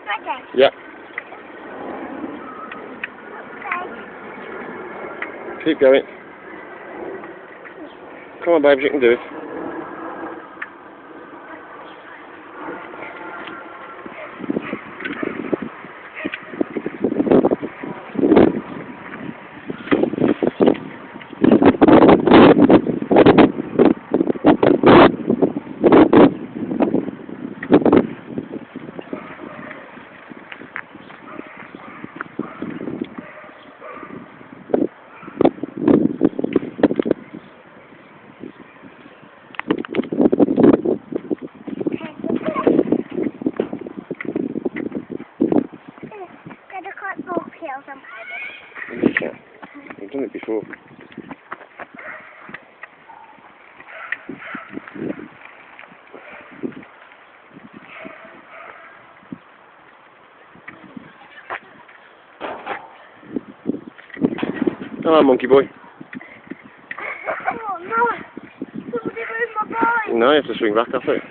Ready? Yeah. Okay. Keep going. Come on, babes, you can do it. You can. You've done it before. Hello, monkey boy. Oh no! Somebody moved my boy! No, you have to swing back off it.